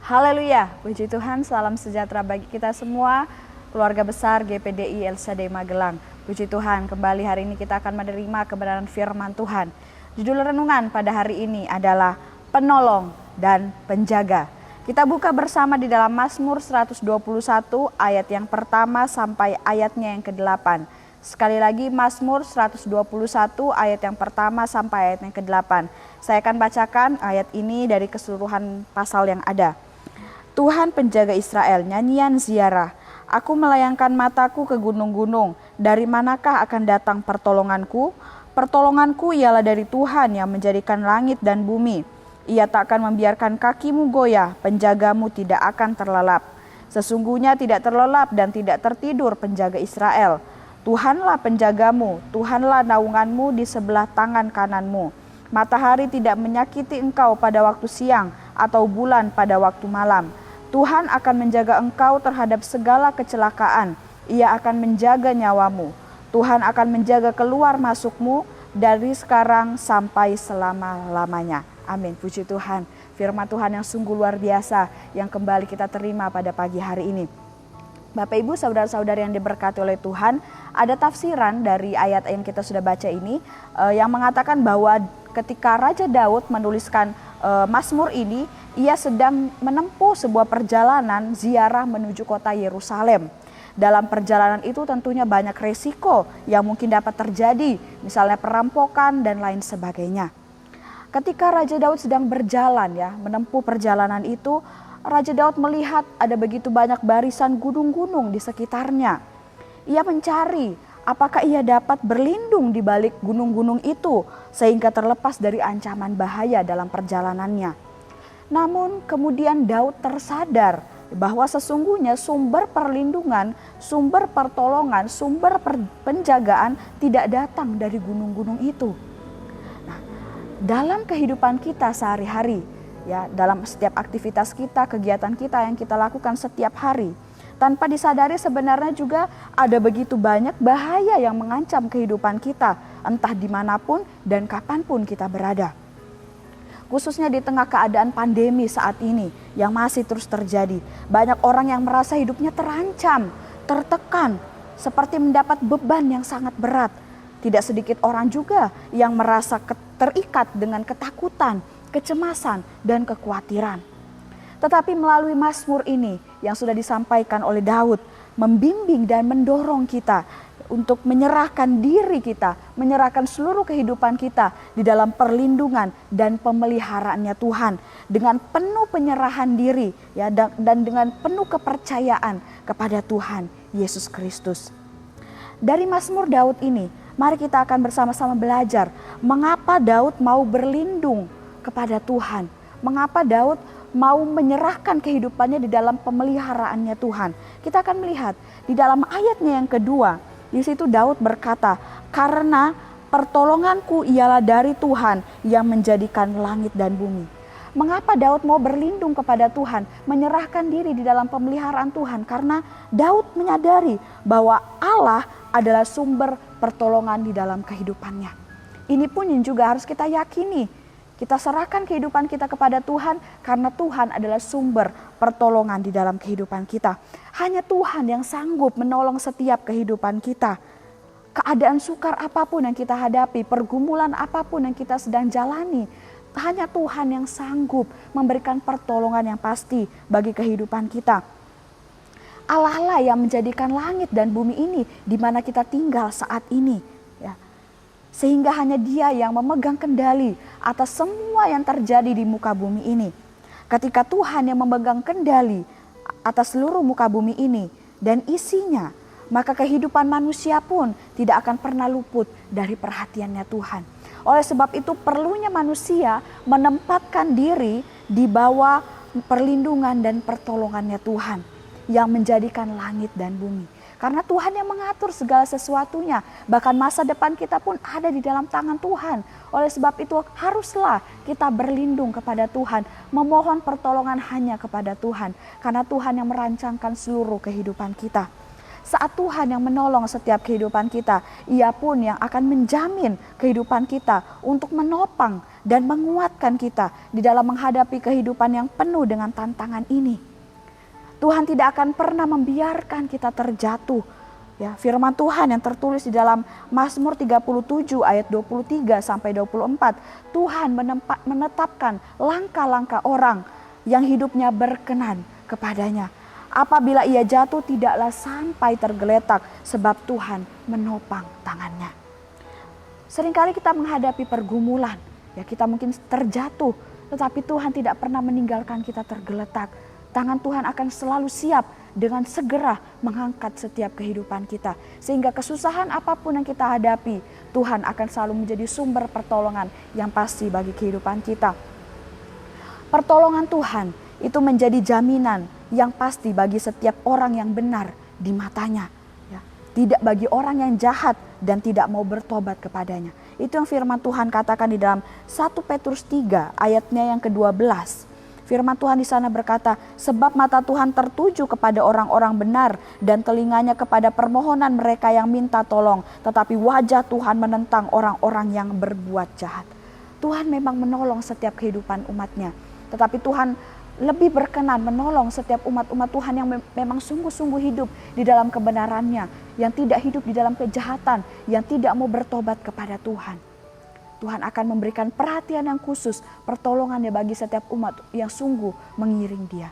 Haleluya, puji Tuhan, salam sejahtera bagi kita semua, keluarga besar GPDI LCD Magelang. Puji Tuhan, kembali hari ini kita akan menerima kebenaran firman Tuhan. Judul renungan pada hari ini adalah Penolong dan Penjaga. Kita buka bersama di dalam Mazmur 121 ayat yang pertama sampai ayatnya yang ke-8. Sekali lagi Mazmur 121 ayat yang pertama sampai ayat yang ke-8. Saya akan bacakan ayat ini dari keseluruhan pasal yang ada. Tuhan penjaga Israel, nyanyian ziarah. Aku melayangkan mataku ke gunung-gunung. Dari manakah akan datang pertolonganku? Pertolonganku ialah dari Tuhan yang menjadikan langit dan bumi. Ia tak akan membiarkan kakimu goyah, penjagamu tidak akan terlelap. Sesungguhnya tidak terlelap dan tidak tertidur penjaga Israel. Tuhanlah penjagamu, Tuhanlah naunganmu di sebelah tangan kananmu. Matahari tidak menyakiti engkau pada waktu siang atau bulan pada waktu malam. Tuhan akan menjaga engkau terhadap segala kecelakaan. Ia akan menjaga nyawamu. Tuhan akan menjaga keluar masukmu dari sekarang sampai selama-lamanya. Amin. Puji Tuhan. Firman Tuhan yang sungguh luar biasa yang kembali kita terima pada pagi hari ini. Bapak Ibu, saudara-saudari yang diberkati oleh Tuhan, ada tafsiran dari ayat yang kita sudah baca ini yang mengatakan bahwa ketika Raja Daud menuliskan Mazmur ini, ia sedang menempuh sebuah perjalanan ziarah menuju kota Yerusalem. Dalam perjalanan itu tentunya banyak resiko yang mungkin dapat terjadi, misalnya perampokan dan lain sebagainya. Ketika Raja Daud sedang berjalan menempuh perjalanan itu, Raja Daud melihat ada begitu banyak barisan gunung-gunung di sekitarnya. Ia mencari apakah ia dapat berlindung di balik gunung-gunung itu sehingga terlepas dari ancaman bahaya dalam perjalanannya. Namun kemudian Daud tersadar bahwa sesungguhnya sumber perlindungan, sumber pertolongan, sumber penjagaan tidak datang dari gunung-gunung itu. Nah, dalam kehidupan kita sehari-hari, dalam setiap aktivitas kita, kegiatan kita yang kita lakukan setiap hari, tanpa disadari sebenarnya juga ada begitu banyak bahaya yang mengancam kehidupan kita, entah dimanapun dan kapanpun kita berada. Khususnya di tengah keadaan pandemi saat ini yang masih terus terjadi. Banyak orang yang merasa hidupnya terancam, tertekan, seperti mendapat beban yang sangat berat. Tidak sedikit orang juga yang merasa terikat dengan ketakutan, kecemasan, dan kekhawatiran. Tetapi melalui Mazmur ini yang sudah disampaikan oleh Daud, membimbing dan mendorong kita untuk menyerahkan diri kita, menyerahkan seluruh kehidupan kita di dalam perlindungan dan pemeliharaannya Tuhan. Dengan penuh penyerahan diri dan dengan penuh kepercayaan kepada Tuhan Yesus Kristus. Dari Mazmur Daud ini, mari kita akan bersama-sama belajar mengapa Daud mau berlindung kepada Tuhan. Mengapa Daud mau menyerahkan kehidupannya di dalam pemeliharaannya Tuhan. Kita akan melihat di dalam ayatnya yang kedua. Di situ Daud berkata, karena pertolonganku ialah dari Tuhan yang menjadikan langit dan bumi. Mengapa Daud mau berlindung kepada Tuhan, menyerahkan diri di dalam pemeliharaan Tuhan? Karena Daud menyadari bahwa Allah adalah sumber pertolongan di dalam kehidupannya. Ini pun yang juga harus kita yakini. Kita serahkan kehidupan kita kepada Tuhan karena Tuhan adalah sumber pertolongan di dalam kehidupan kita. Hanya Tuhan yang sanggup menolong setiap kehidupan kita. Keadaan sukar apapun yang kita hadapi, pergumulan apapun yang kita sedang jalani, hanya Tuhan yang sanggup memberikan pertolongan yang pasti bagi kehidupan kita. Allah lah yang menjadikan langit dan bumi ini di mana kita tinggal saat ini. Sehingga hanya Dia yang memegang kendali atas semua yang terjadi di muka bumi ini. Ketika Tuhan yang memegang kendali atas seluruh muka bumi ini dan isinya, maka kehidupan manusia pun tidak akan pernah luput dari perhatiannya Tuhan. Oleh sebab itu perlunya manusia menempatkan diri di bawah perlindungan dan pertolongannya Tuhan yang menjadikan langit dan bumi. Karena Tuhan yang mengatur segala sesuatunya. Bahkan masa depan kita pun ada di dalam tangan Tuhan. Oleh sebab itu haruslah kita berlindung kepada Tuhan. Memohon pertolongan hanya kepada Tuhan. Karena Tuhan yang merancangkan seluruh kehidupan kita. Saat Tuhan yang menolong setiap kehidupan kita, Ia pun yang akan menjamin kehidupan kita untuk menopang dan menguatkan kita di dalam menghadapi kehidupan yang penuh dengan tantangan ini. Tuhan tidak akan pernah membiarkan kita terjatuh. Ya, firman Tuhan yang tertulis di dalam Mazmur 37 ayat 23 sampai 24, Tuhan menetapkan langkah-langkah orang yang hidupnya berkenan kepadanya. Apabila ia jatuh tidaklah sampai tergeletak sebab Tuhan menopang tangannya. Seringkali kita menghadapi pergumulan, ya kita mungkin terjatuh, tetapi Tuhan tidak pernah meninggalkan kita tergeletak. Tangan Tuhan akan selalu siap dengan segera mengangkat setiap kehidupan kita. Sehingga kesusahan apapun yang kita hadapi, Tuhan akan selalu menjadi sumber pertolongan yang pasti bagi kehidupan kita. Pertolongan Tuhan itu menjadi jaminan yang pasti bagi setiap orang yang benar di matanya. Ya, tidak bagi orang yang jahat dan tidak mau bertobat kepadanya. Itu yang firman Tuhan katakan di dalam 1 Petrus 3 ayatnya yang ke-12. Firman Tuhan di sana berkata, sebab mata Tuhan tertuju kepada orang-orang benar dan telinganya kepada permohonan mereka yang minta tolong. Tetapi wajah Tuhan menentang orang-orang yang berbuat jahat. Tuhan memang menolong setiap kehidupan umatnya. Tetapi Tuhan lebih berkenan menolong setiap umat-umat Tuhan yang memang sungguh-sungguh hidup di dalam kebenarannya. Yang tidak hidup di dalam kejahatan, yang tidak mau bertobat kepada Tuhan. Tuhan akan memberikan perhatian yang khusus, pertolongannya bagi setiap umat yang sungguh mengiring dia.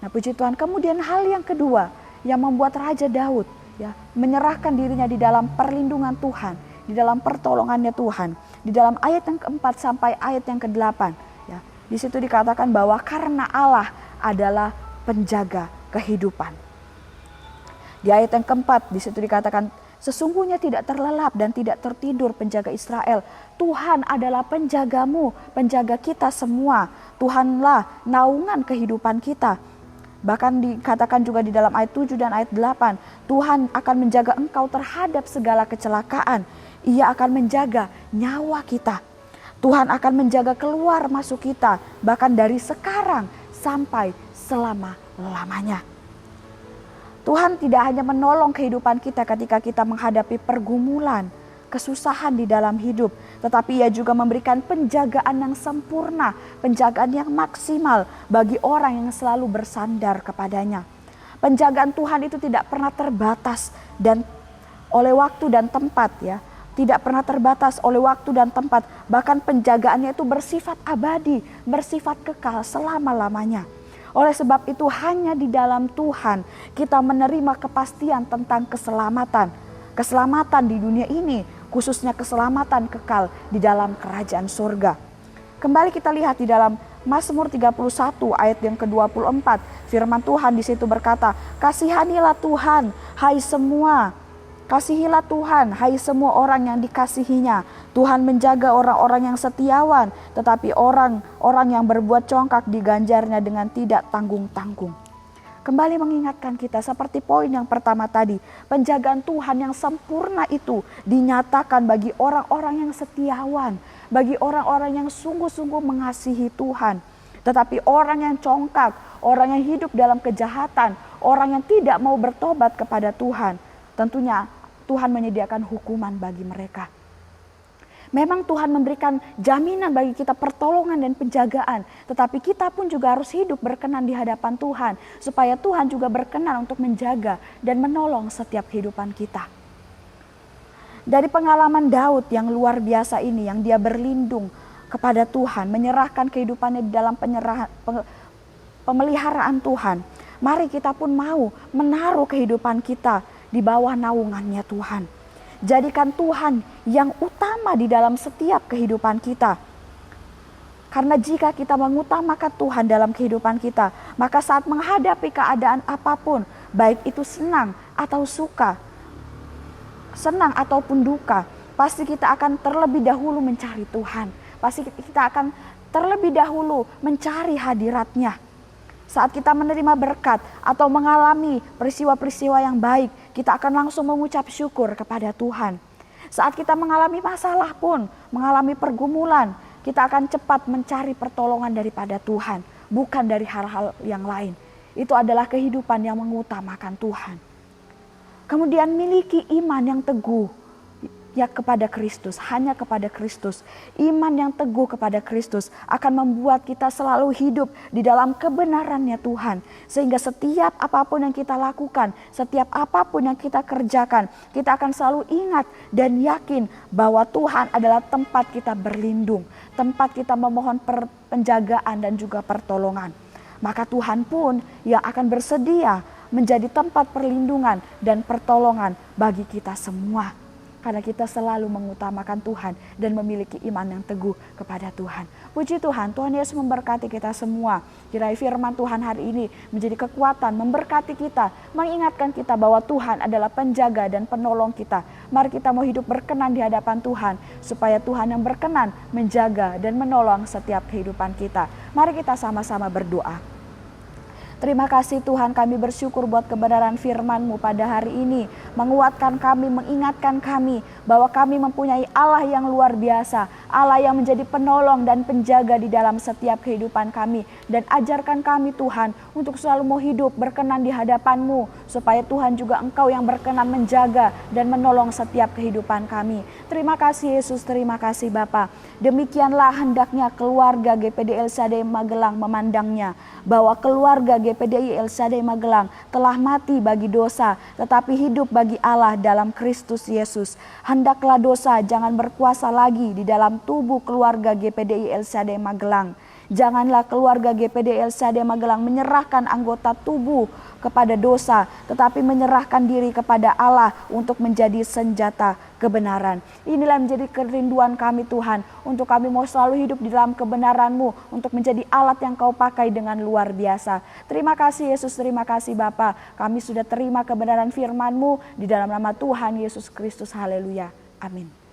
Nah puji Tuhan, kemudian hal yang kedua yang membuat Raja Daud ya menyerahkan dirinya di dalam perlindungan Tuhan, di dalam pertolongannya Tuhan. Di dalam ayat yang ke-4 sampai ayat yang ke-8 ya, di situ dikatakan bahwa karena Allah adalah penjaga kehidupan. Di ayat yang ke-4 di situ dikatakan, sesungguhnya tidak terlelap dan tidak tertidur penjaga Israel. Tuhan adalah penjagamu, penjaga kita semua. Tuhanlah naungan kehidupan kita. Bahkan dikatakan juga di dalam ayat 7 dan ayat 8. Tuhan akan menjaga engkau terhadap segala kecelakaan. Ia akan menjaga nyawa kita. Tuhan akan menjaga keluar masuk kita. Bahkan dari sekarang sampai selama-lamanya. Tuhan tidak hanya menolong kehidupan kita ketika kita menghadapi pergumulan, kesusahan di dalam hidup. Tetapi Ia juga memberikan penjagaan yang sempurna, penjagaan yang maksimal bagi orang yang selalu bersandar kepadanya. Penjagaan Tuhan itu tidak pernah terbatas dan oleh waktu dan tempat ya. Tidak pernah terbatas oleh waktu dan tempat. Bahkan penjagaannya itu bersifat abadi, bersifat kekal selama-lamanya. Oleh sebab itu hanya di dalam Tuhan kita menerima kepastian tentang keselamatan. Keselamatan di dunia ini, khususnya keselamatan kekal di dalam kerajaan surga. Kembali kita lihat di dalam Mazmur 31 ayat yang ke-24. Firman Tuhan di situ berkata, kasihanilah Tuhan, hai semua. Kasihilah Tuhan, hai semua orang yang dikasihinya. Tuhan menjaga orang-orang yang setiawan, tetapi orang-orang yang berbuat congkak diganjarnya dengan tidak tanggung-tanggung. Kembali mengingatkan kita seperti poin yang pertama tadi, penjagaan Tuhan yang sempurna itu dinyatakan bagi orang-orang yang setiawan, bagi orang-orang yang sungguh-sungguh mengasihi Tuhan. Tetapi orang yang congkak, orang yang hidup dalam kejahatan, orang yang tidak mau bertobat kepada Tuhan, tentunya Tuhan menyediakan hukuman bagi mereka. Memang Tuhan memberikan jaminan bagi kita pertolongan dan penjagaan. Tetapi kita pun juga harus hidup berkenan di hadapan Tuhan. Supaya Tuhan juga berkenan untuk menjaga dan menolong setiap kehidupan kita. Dari pengalaman Daud yang luar biasa ini, yang dia berlindung kepada Tuhan, menyerahkan kehidupannya di dalam pemeliharaan Tuhan. Mari kita pun mau menaruh kehidupan kita di bawah naungannya Tuhan. Jadikan Tuhan yang utama di dalam setiap kehidupan kita. Karena jika kita mengutamakan Tuhan dalam kehidupan kita, maka saat menghadapi keadaan apapun, baik itu senang atau suka, senang ataupun duka, pasti kita akan terlebih dahulu mencari Tuhan. Pasti kita akan terlebih dahulu mencari hadirat-Nya. Saat kita menerima berkat atau mengalami peristiwa-peristiwa yang baik, kita akan langsung mengucap syukur kepada Tuhan. Saat kita mengalami masalah pun, mengalami pergumulan, kita akan cepat mencari pertolongan daripada Tuhan, bukan dari hal-hal yang lain. Itu adalah kehidupan yang mengutamakan Tuhan. Kemudian miliki iman yang teguh, ya kepada Kristus, hanya kepada Kristus. Iman yang teguh kepada Kristus akan membuat kita selalu hidup di dalam kebenarannya Tuhan. Sehingga setiap apapun yang kita lakukan, setiap apapun yang kita kerjakan, kita akan selalu ingat dan yakin bahwa Tuhan adalah tempat kita berlindung, tempat kita memohon penjagaan dan juga pertolongan. Maka Tuhan pun yang akan bersedia menjadi tempat perlindungan dan pertolongan bagi kita semua. Karena kita selalu mengutamakan Tuhan dan memiliki iman yang teguh kepada Tuhan. Puji Tuhan, Tuhan Yesus memberkati kita semua. Kiranya firman Tuhan hari ini menjadi kekuatan, memberkati kita, mengingatkan kita bahwa Tuhan adalah penjaga dan penolong kita. Mari kita mau hidup berkenan di hadapan Tuhan, supaya Tuhan yang berkenan menjaga dan menolong setiap kehidupan kita. Mari kita sama-sama berdoa. Terima kasih Tuhan, kami bersyukur buat kebenaran firman-Mu pada hari ini. Menguatkan kami, mengingatkan kami bahwa kami mempunyai Allah yang luar biasa. Allah yang menjadi penolong dan penjaga di dalam setiap kehidupan kami. Dan ajarkan kami Tuhan untuk selalu mau hidup berkenan di hadapan-Mu. Supaya Tuhan juga Engkau yang berkenan menjaga dan menolong setiap kehidupan kami. Terima kasih Yesus, terima kasih Bapa. Demikianlah hendaknya keluarga GPD El Shaddai Magelang memandangnya. Bahwa keluarga GPDI El Shaddai Magelang telah mati bagi dosa, tetapi hidup bagi Allah dalam Kristus Yesus. Hendaklah dosa jangan berkuasa lagi di dalam tubuh keluarga GPDI El Shaddai Magelang. Janganlah keluarga GPD El Shaddai Magelang menyerahkan anggota tubuh kepada dosa, tetapi menyerahkan diri kepada Allah untuk menjadi senjata kebenaran. Inilah menjadi kerinduan kami Tuhan, untuk kami mau selalu hidup di dalam kebenaran-Mu, untuk menjadi alat yang Kau pakai dengan luar biasa. Terima kasih Yesus, terima kasih Bapa. Kami sudah terima kebenaran firman-Mu di dalam nama Tuhan Yesus Kristus. Haleluya. Amin.